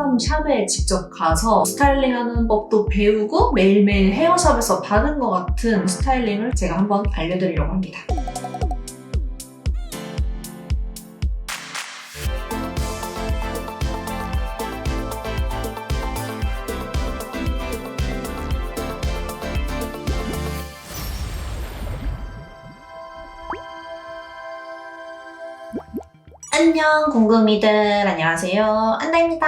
청담 샵에 직접 가서 스타일링하는 법도 배우고 매일매일 헤어샵에서 받은 것 같은 스타일링을 제가 한번 알려드리려고 합니다. 안녕 궁금이들, 안녕하세요, 안다입니다.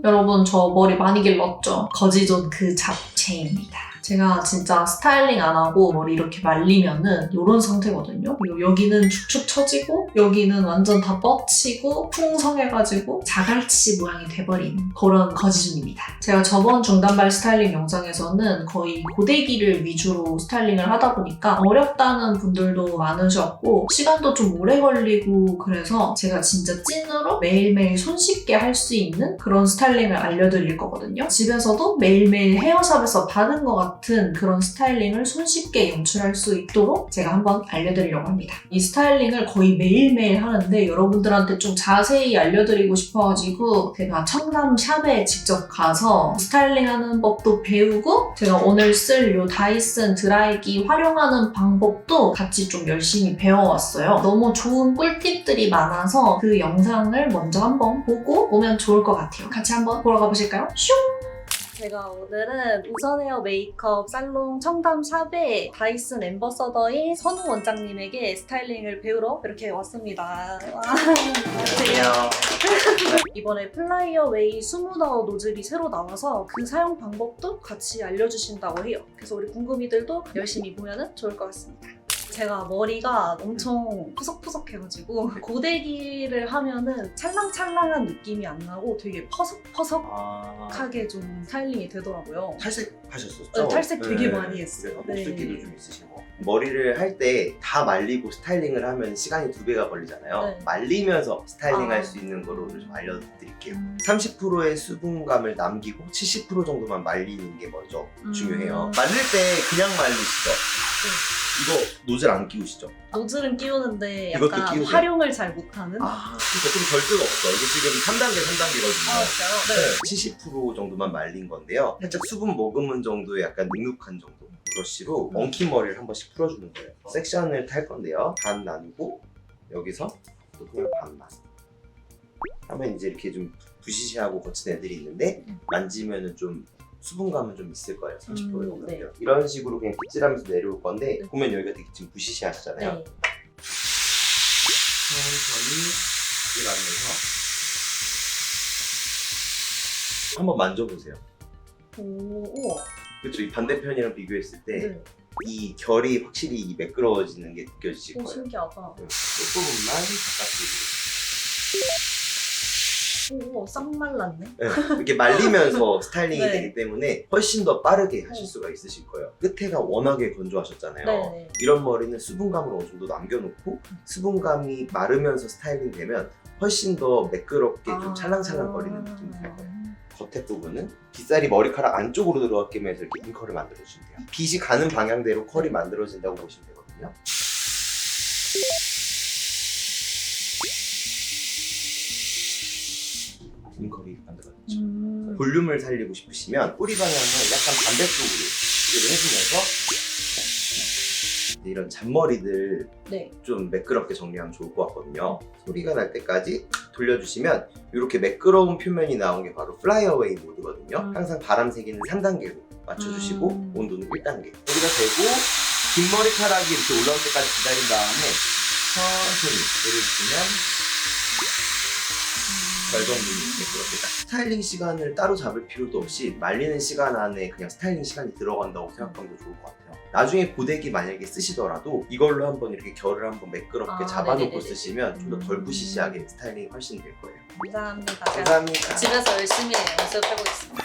여러분, 저 머리 많이 길렀죠? 거지존 그 잡채입니다. 제가 진짜 스타일링 안 하고 머리 이렇게 말리면은 이런 상태거든요. 그리고 여기는 축축 처지고 여기는 완전 다 뻗치고 풍성해가지고 자갈치 모양이 돼버리는 그런 거지존입니다. 제가 저번 중단발 스타일링 영상에서는 거의 고데기를 위주로 스타일링을 하다 보니까 어렵다는 분들도 많으셨고 시간도 좀 오래 걸리고, 그래서 제가 진짜 찐으로 매일매일 손쉽게 할 수 있는 그런 스타일링을 알려드릴 거거든요. 집에서도 매일매일 헤어샵에서 받은 것 같은 그런 스타일링을 손쉽게 연출할 수 있도록 제가 한번 알려드리려고 합니다. 이 스타일링을 거의 매일매일 하는데 여러분들한테 좀 자세히 알려드리고 싶어가지고 제가 청담 샵에 직접 가서 스타일링하는 법도 배우고, 제가 오늘 쓸 이 다이슨 드라이기 활용하는 방법도 같이 좀 열심히 배워왔어요. 너무 좋은 꿀팁들이 많아서 그 영상을 먼저 한번 보고 오면 좋을 것 같아요. 같이 한번 보러 가보실까요? 슝! 제가 오늘은 우선 헤어 메이크업 살롱 청담 샵에 다이슨 앰버서더인 선우 원장님에게 스타일링을 배우러 이렇게 왔습니다. 안녕하세요. 이번에 플라이어 웨이 스무더 노즐이 새로 나와서 그 사용 방법도 같이 알려주신다고 해요. 그래서 우리 궁금이들도 열심히 보면 좋을 것 같습니다. 제가 머리가 엄청 푸석푸석해가지고 고데기를 하면은 찰랑찰랑한 느낌이 안 나고 되게 퍼석퍼석하게 좀 스타일링이 되더라고요. 탈색 하셨었죠? 네, 탈색 되게 많이 했어요. 그래서 곱슬기도 좀 있으시고. 머리를 할 때 다 말리고 스타일링을 하면 시간이 2배가 걸리잖아요. 네. 말리면서 스타일링 할 수 있는 거를 좀 알려드릴게요. 30%의 수분감을 남기고 70% 정도만 말리는 게 먼저 중요해요. 말릴 때 그냥 말리시죠? 이거 노즐 안 끼우시죠? 노즐은 끼우는데 이것도 약간 끼우세요? 활용을 잘 못하는? 그러니까 좀 덜 뜨겁죠. 이게 지금 3단계, 3단계거든요. 진짜요? 네. 70% 정도만 말린 건데요. 살짝 수분 머금은 정도의 약간 눅눅한 정도. 브러쉬로 엉킨 머리를 한 번씩 풀어주는 거예요. 섹션을 탈 건데요. 반 나누고 여기서 또 그냥 반만 하면 이제 이렇게 좀 부시시하고 거친 애들이 있는데 만지면은 좀 수분감은 좀 있을 거예요. 30% 정도. 네. 이런 식으로 그냥 빗질하면서 내려올 건데 보면 여기가 되게 지금 부시시하시잖아요. 네. 천천히 빗질하면서 한번 만져보세요. 우와. 그렇죠. 이 반대편이랑 비교했을 때 네. 이 결이 확실히 매끄러워지는 게 느껴지실 거예요. 신기하다. 조금만 바깥으로. 오, 싹 말랐네. 네, 이렇게 말리면서 스타일링이 네. 되기 때문에 훨씬 더 빠르게 하실 수가 있으실 거예요. 끝에가 워낙에 건조하셨잖아요. 네. 이런 머리는 수분감을 어느 정도 남겨놓고 수분감이 마르면서 스타일링 되면 훨씬 더 매끄럽게 좀 찰랑찰랑거리는 느낌이 들 거예요. 겉에 부분은 빗살이 머리카락 안쪽으로 들어가게 해서 이렇게 인컬을 만들어주시면 돼요. 빗이 가는 방향대로 컬이 만들어진다고 보시면 되거든요. 인컬이 만들어졌죠. 볼륨을 살리고 싶으시면 뿌리 방향을 약간 반대쪽으로 빗질을 해주면서 이런 잔머리들 네. 좀 매끄럽게 정리하면 좋을 것 같거든요. 소리가 날 때까지 돌려주시면 이렇게 매끄러운 표면이 나온 게 바로 플라이어웨이 모드거든요. 항상 바람 세기는 3단계로 맞춰주시고 온도는 1단계. 여기다 대고 긴 머리카락이 이렇게 올라올 때까지 기다린 다음에 천천히 내려주시면 별 정도는 매끄럽게 딱. 스타일링 시간을 따로 잡을 필요도 없이 말리는 시간 안에 그냥 스타일링 시간이 들어간다고 생각하면 더 좋을 것 같아요. 나중에 고데기 만약에 쓰시더라도 이걸로 한번 이렇게 결을 한번 매끄럽게 잡아놓고 네네네네. 쓰시면 좀 더 덜 부시시하게 스타일링이 훨씬 될 거예요. 감사합니다. 감사합니다. 집에서 열심히 연습해보겠습니다.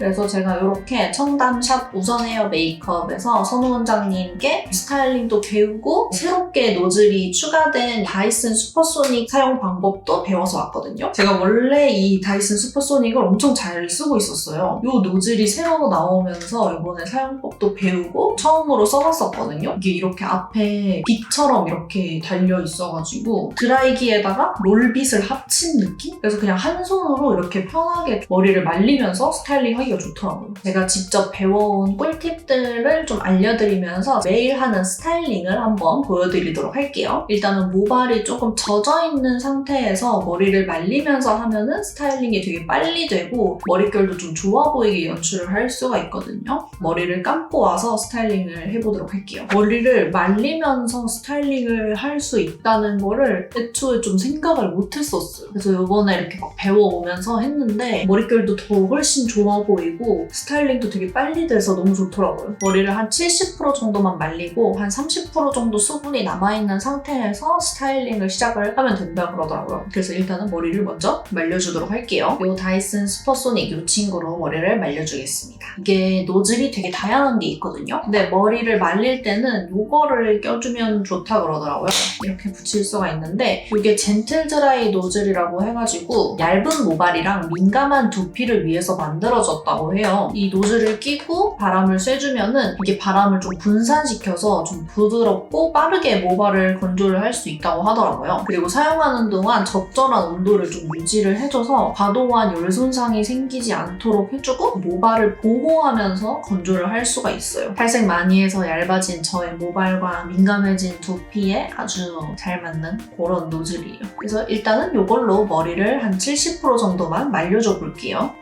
그래서 제가 이렇게 청담샵 우선헤어 메이크업에서 선우 원장님께 스타일링도 배우고 새롭게 노즐이 추가된 다이슨 슈퍼소닉 사용 방법도 배워서 왔거든요. 제가 원래 이 다이슨 슈퍼소닉을 엄청 잘 쓰고 있었어요. 이 노즐이 새로 나오면서 이번에 사용법도 배우고 처음으로 써봤었거든요. 이게 이렇게 앞에 빛처럼 이렇게 달려 있어가지고 드라이기에다가 롤빗을 합친 느낌? 그래서 그냥 한 손으로 이렇게 편하게 머리를 말리면서 스타일링 하기가 좋더라고요. 제가 직접 배워온 꿀팁들을 좀 알려드리면서 매일 하는 스타일링을 한번 보여드리도록 할게요. 일단은 모발이 조금 젖어있는 상태에서 머리를 말리면서 하면은 스타일링이 되게 빨리 되고 머릿결도 좀 좋아 보이게 연출을 할 수가 있거든요. 머리를 감고 와서 스타일링을 해보도록 할게요. 머리를 말리면서 스타일링을 할 수 있다는 거를 애초에 좀 생각을 못했었어요. 그래서 이번에 이렇게 막 배워오면서 했는데 머릿결도 더 훨씬 좋아 보이고 스타일링도 되게 빨리 돼서 너무 좋더라고요. 머리를 한 70% 정도만 말리고 한 30% 정도 수분이 남아있는 상태에서 스타일링을 시작을 하면 된다고 그러더라고요. 그래서 일단은 머리를 먼저 말려주도록 할게요. 이 다이슨 슈퍼소닉 이 친구로 머리를 말려주겠습니다. 이게 노즐이 되게 다양한 게 있거든요. 근데 머리를 말릴 때는 이거를 껴주면 좋다 그러더라고요. 이렇게 붙일 수가 있는데 이게 젠틀 드라이 노즐이라고 해가지고 얇은 모발이랑 민감한 두피를 위해서 만들어졌다고 해요. 이 노즐을 끼고 바람을 쐬주면은 이게 바람을 좀 분산시켜서 좀 부드럽고 빠르게 모발을 건조를 할 수 있다고 하더라고요. 그리고 사용하는 동안 적절한 온도를 좀 유지를 해줘서 과도한 열 손상이 생기지 않도록 해주고 모발을 보호하면서 건조를 할 수가 있어요. 탈색 많이 해서 얇아진 저의 모발과 민감해진 두피에 아주 잘 맞는 그런 노즐이에요. 그래서 일단은 이걸로 머리를 한 70% 정도만 말려줘 볼게요.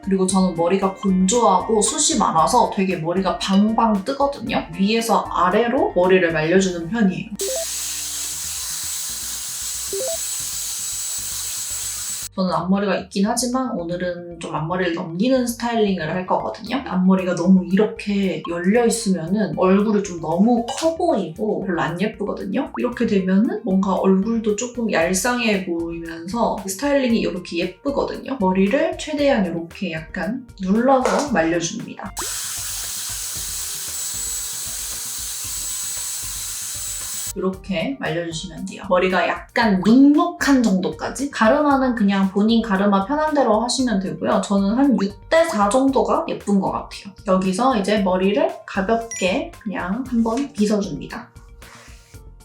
그리고 저는 머리가 건조하고 숱이 많아서 되게 머리가 방방 뜨거든요. 위에서 아래로 머리를 말려주는 편이에요. 저는 앞머리가 있긴 하지만 오늘은 좀 앞머리를 넘기는 스타일링을 할 거거든요. 앞머리가 너무 이렇게 열려있으면 얼굴이 좀 너무 커 보이고 별로 안 예쁘거든요. 이렇게 되면 뭔가 얼굴도 조금 얄쌍해 보이면서 스타일링이 이렇게 예쁘거든요. 머리를 최대한 이렇게 약간 눌러서 말려줍니다. 이렇게 말려주시면 돼요. 머리가 약간 눅눅한 정도까지? 가르마는 그냥 본인 가르마 편한 대로 하시면 되고요. 저는 한 6대4 정도가 예쁜 것 같아요. 여기서 이제 머리를 가볍게 그냥 한번 빗어줍니다.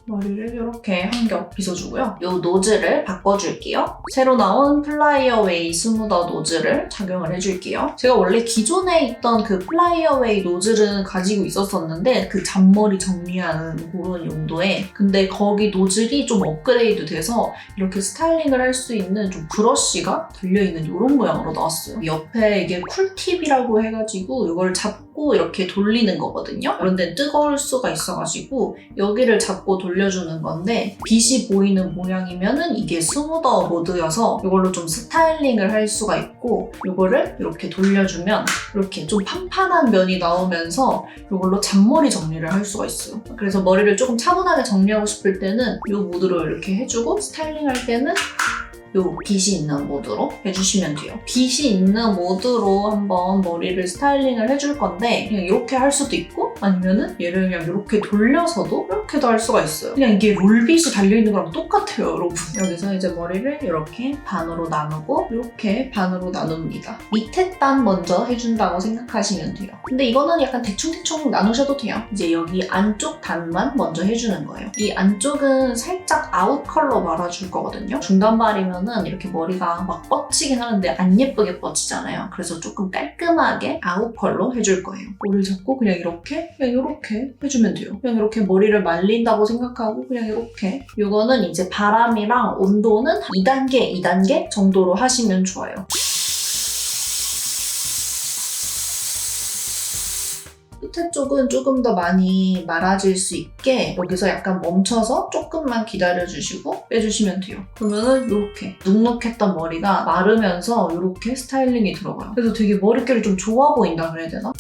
머리를 이렇게 한 겹 빗어주고요. 이 노즐을 바꿔줄게요. 새로 나온 플라이어웨이 스무더 노즐을 착용을 해줄게요. 제가 원래 기존에 있던 그 플라이어웨이 노즐은 가지고 있었었는데 그 잔머리 정리하는 그런 용도에 근데 거기 노즐이 좀 업그레이드 돼서 이렇게 스타일링을 할 수 있는 좀 브러쉬가 달려있는 이런 모양으로 나왔어요. 옆에 이게 쿨팁이라고 해가지고 이걸 잡고 이렇게 돌리는 거거든요. 그런데 뜨거울 수가 있어가지고 여기를 잡고 돌려주는 건데 빛이 보이는 모양이면은 이게 스무더 모드여서 이걸로 좀 스타일링을 할 수가 있고 이거를 이렇게 돌려주면 이렇게 좀 판판한 면이 나오면서 이걸로 잔머리 정리를 할 수가 있어요. 그래서 머리를 조금 차분하게 정리하고 싶을 때는 이 모드로 이렇게 해주고 스타일링 할 때는 요 빛이 있는 모드로 해주시면 돼요. 빛이 있는 모드로 한번 머리를 스타일링을 해줄 건데 그냥 이렇게 할 수도 있고 아니면은 얘를 그냥 이렇게 돌려서도 이렇게도 할 수가 있어요. 그냥 이게 롤빛이 달려있는 거랑 똑같아요, 여러분. 여기서 이제 머리를 이렇게 반으로 나누고 이렇게 반으로 나눕니다. 밑에 반 먼저 해준다고 생각하시면 돼요. 근데 이거는 약간 대충대충 나누셔도 돼요. 이제 여기 안쪽 단만 먼저 해주는 거예요. 이 안쪽은 살짝 아웃 컬러 말아줄 거거든요. 중단발이면 이렇게 머리가 막 뻗치긴 하는데 안 예쁘게 뻗치잖아요. 그래서 조금 깔끔하게 아웃 컬러 해줄 거예요. 머리를 잡고 그냥 이렇게 해주면 돼요. 그냥 이렇게 머리를 말린다고 생각하고 그냥 이렇게. 이거는 이제 바람이랑 온도는 2단계 정도로 하시면 좋아요. 끝에 쪽은 조금 더 많이 말아질 수 있게 여기서 약간 멈춰서 조금만 기다려주시고 빼주시면 돼요. 그러면은 이렇게 눅눅했던 머리가 마르면서 이렇게 스타일링이 들어가요. 그래서 되게 머릿결이 좀 좋아 보인다 그래야 되나?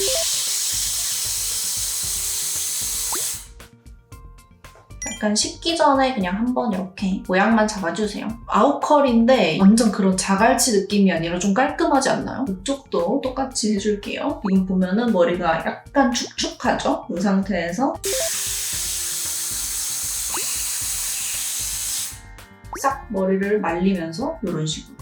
약간 식기 전에 그냥 한번 이렇게 모양만 잡아주세요. 아웃컬인데 완전 그런 자갈치 느낌이 아니라 좀 깔끔하지 않나요? 이쪽도 똑같이 해줄게요. 이거 보면은 머리가 약간 축축하죠? 이 상태에서 싹 머리를 말리면서 이런 식으로.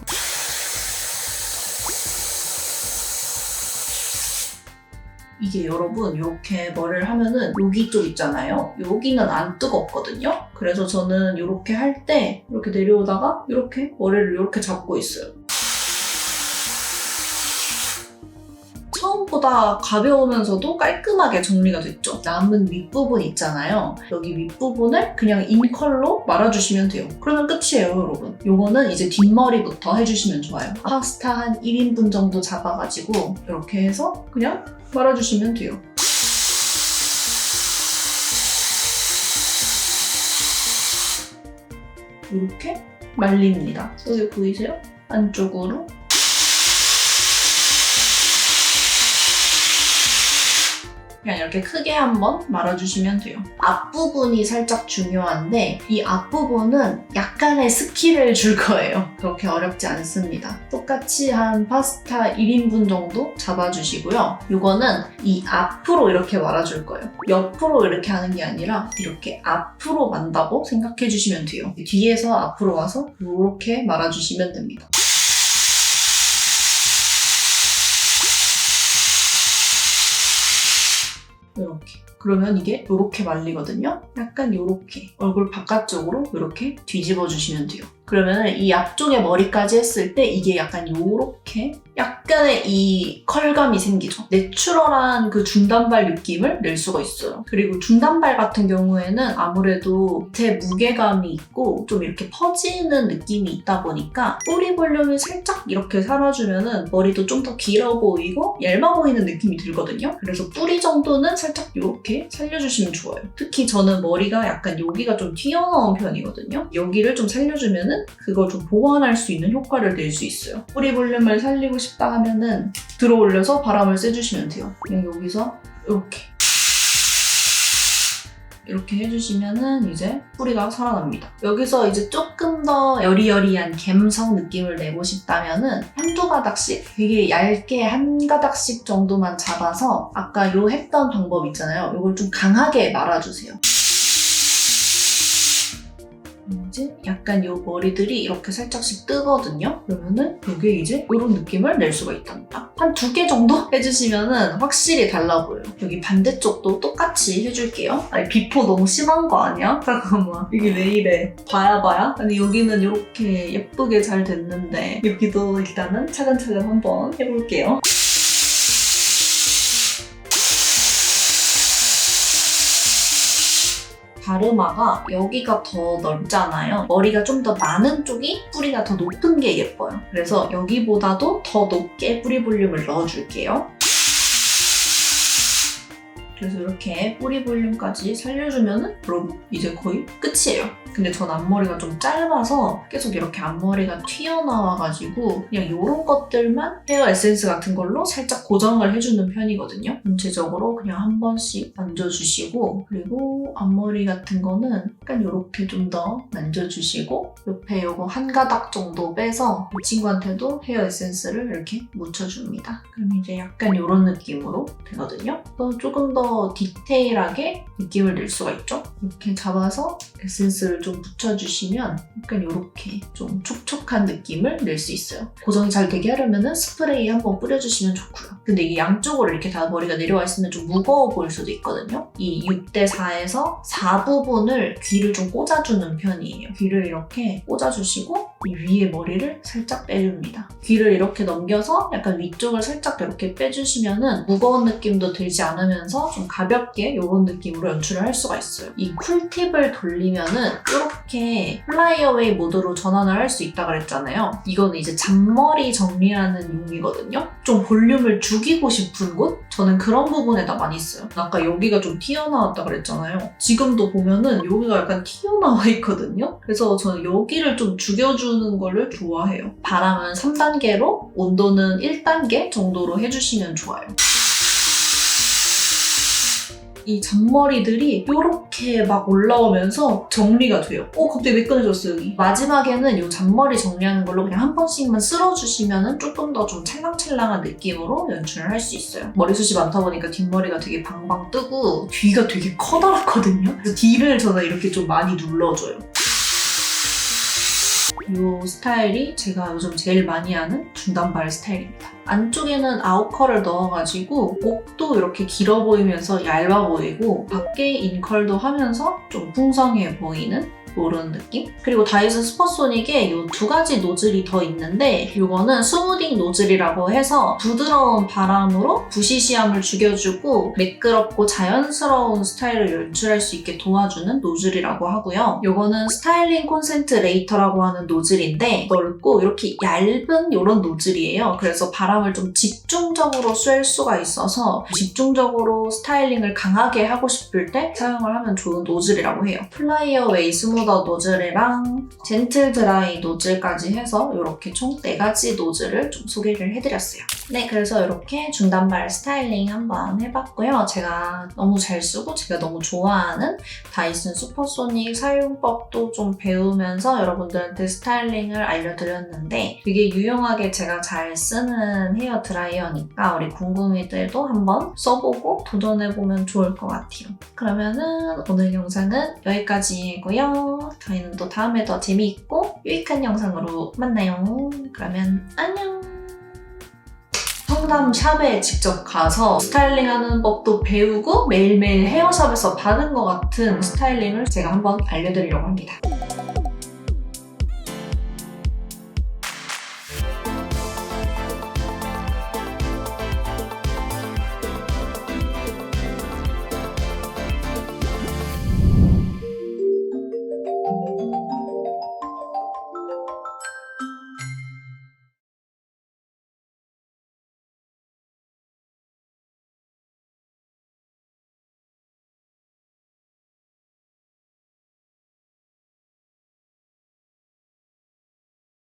이게 여러분 이렇게 머리를 하면은 여기 쪽 있잖아요. 여기는 안 뜨겁거든요. 그래서 저는 이렇게 할 때 이렇게 내려오다가 이렇게 머리를 이렇게 잡고 있어요. 처음보다 가벼우면서도 깔끔하게 정리가 됐죠. 남은 윗부분 있잖아요. 여기 윗부분을 그냥 인컬로 말아주시면 돼요. 그러면 끝이에요, 여러분. 요거는 이제 뒷머리부터 해주시면 좋아요. 파스타 한 1인분 정도 잡아가지고 이렇게 해서 그냥 말아주시면 돼요. 이렇게 말립니다. 여기 보이세요? 안쪽으로. 그냥 이렇게 크게 한번 말아주시면 돼요. 앞부분이 살짝 중요한데 이 앞부분은 약간의 스킬을 줄 거예요. 그렇게 어렵지 않습니다. 똑같이 한 파스타 1인분 정도 잡아주시고요. 이거는 이 앞으로 이렇게 말아줄 거예요. 옆으로 이렇게 하는 게 아니라 이렇게 앞으로 만다고 생각해 주시면 돼요. 뒤에서 앞으로 와서 이렇게 말아주시면 됩니다. 이렇게. 그러면 이게 이렇게 말리거든요. 약간 이렇게 얼굴 바깥쪽으로 이렇게 뒤집어 주시면 돼요. 그러면 이 앞쪽에 머리까지 했을 때 이게 약간 이렇게 약간의 이 컬감이 생기죠. 내추럴한 그 중단발 느낌을 낼 수가 있어요. 그리고 중단발 같은 경우에는 아무래도 밑에 무게감이 있고 좀 이렇게 퍼지는 느낌이 있다 보니까 뿌리 볼륨이 살짝 이렇게 살아주면은 머리도 좀 더 길어 보이고 얇아 보이는 느낌이 들거든요. 그래서 뿌리 정도는 살짝 이렇게 살려주시면 좋아요. 특히 저는 머리가 약간 여기가 좀 튀어나온 편이거든요. 여기를 좀 살려주면은 그걸 좀 보완할 수 있는 효과를 낼 수 있어요. 뿌리 볼륨을 살리고 싶다 하면은 들어 올려서 바람을 쐬주시면 돼요. 그냥 여기서 이렇게 해주시면은 이제 뿌리가 살아납니다. 여기서 이제 조금 더 여리여리한 갬성 느낌을 내고 싶다면은 한두 가닥씩 되게 얇게 한 가닥씩 정도만 잡아서 아까 요 했던 방법 있잖아요. 이걸 좀 강하게 말아주세요. 이제 약간 요 머리들이 이렇게 살짝씩 뜨거든요? 그러면은 이게 이제 이런 느낌을 낼 수가 있답니다. 한 2개 정도 해주시면은 확실히 달라 보여요. 여기 반대쪽도 똑같이 해줄게요. 아니 비포 너무 심한 거 아니야? 잠깐만. 이게 왜 이래? 봐야? 아니 여기는 이렇게 예쁘게 잘 됐는데 여기도 일단은 차근차근 한번 해볼게요. 가르마가 여기가 더 넓잖아요. 머리가 좀 더 많은 쪽이 뿌리가 더 높은 게 예뻐요. 그래서 여기보다도 더 높게 뿌리 볼륨을 넣어줄게요. 그래서 이렇게 뿌리 볼륨까지 살려주면은 여러분 이제 거의 끝이에요. 근데 전 앞머리가 좀 짧아서 계속 이렇게 앞머리가 튀어나와가지고 그냥 이런 것들만 헤어 에센스 같은 걸로 살짝 고정을 해주는 편이거든요. 전체적으로 그냥 한 번씩 만져주시고 그리고 앞머리 같은 거는 약간 이렇게 좀 더 만져주시고 옆에 요거 한 가닥 정도 빼서 이 친구한테도 헤어 에센스를 이렇게 묻혀줍니다. 그럼 이제 약간 이런 느낌으로 되거든요. 또 조금 더 디테일하게 느낌을 낼 수가 있죠. 이렇게 잡아서 에센스를 좀 묻혀주시면 약간 이렇게 좀 촉촉한 느낌을 낼 수 있어요. 고정이 잘 되게 하려면 스프레이 한번 뿌려주시면 좋고요. 근데 이게 양쪽으로 이렇게 다 머리가 내려와 있으면 좀 무거워 보일 수도 있거든요. 이 6대4에서 4 부분을 귀를 좀 꽂아주는 편이에요. 귀를 이렇게 꽂아주시고 이 위에 머리를 살짝 빼줍니다. 귀를 이렇게 넘겨서 약간 위쪽을 살짝 이렇게 빼주시면은 무거운 느낌도 들지 않으면서 좀 가볍게 이런 느낌으로 연출을 할 수가 있어요. 이 쿨팁을 돌리면은 이렇게 플라이어웨이 모드로 전환을 할 수 있다고 그랬잖아요. 이거는 이제 잔머리 정리하는 용이거든요. 좀 볼륨을 죽이고 싶은 곳? 저는 그런 부분에다 많이 써요. 아까 여기가 좀 튀어나왔다 그랬잖아요. 지금도 보면은 여기가 약간 튀어나와 있거든요. 그래서 저는 여기를 좀 죽여주는 거를 좋아해요. 바람은 3단계로 온도는 1단계 정도로 해주시면 좋아요. 이 잔머리들이 이렇게 막 올라오면서 정리가 돼요. 갑자기 매끈해졌어요, 여기. 마지막에는 이 잔머리 정리하는 걸로 그냥 한 번씩만 쓸어주시면 조금 더 좀 찰랑찰랑한 느낌으로 연출을 할 수 있어요. 머리숱이 많다 보니까 뒷머리가 되게 방방 뜨고 뒤가 되게 커다랗거든요. 그래서 뒤를 저는 이렇게 좀 많이 눌러줘요. 이 스타일이 제가 요즘 제일 많이 하는 중단발 스타일입니다. 안쪽에는 아웃컬을 넣어가지고 목도 이렇게 길어 보이면서 얇아 보이고 밖에 인컬도 하면서 좀 풍성해 보이는 이런 느낌? 그리고 다이슨 슈퍼소닉에 이 두 가지 노즐이 더 있는데 이거는 스무딩 노즐이라고 해서 부드러운 바람으로 부시시함을 죽여주고 매끄럽고 자연스러운 스타일을 연출할 수 있게 도와주는 노즐이라고 하고요. 이거는 스타일링 콘센트레이터라고 하는 노즐인데 넓고 이렇게 얇은 이런 노즐이에요. 그래서 바람을 좀 집중적으로 쐴 수가 있어서 집중적으로 스타일링을 강하게 하고 싶을 때 사용을 하면 좋은 노즐이라고 해요. 플라이어 웨이 스무더 노즐이랑 젠틀 드라이 노즐까지 해서 이렇게 총 4가지 노즐을 좀 소개를 해드렸어요. 네, 그래서 이렇게 중단발 스타일링 한번 해봤고요. 제가 너무 잘 쓰고 제가 너무 좋아하는 다이슨 슈퍼소닉 사용법도 좀 배우면서 여러분들한테 스타일링을 알려드렸는데 되게 유용하게 제가 잘 쓰는 헤어 드라이어니까 우리 궁금이들도 한번 써보고 도전해보면 좋을 것 같아요. 그러면은 오늘 영상은 여기까지고요. 저희는 또 다음에 더 재미있고 유익한 영상으로 만나요. 그러면 안녕! 성남 샵에 직접 가서 스타일링하는 법도 배우고 매일매일 헤어샵에서 받은 것 같은 스타일링을 제가 한번 알려드리려고 합니다.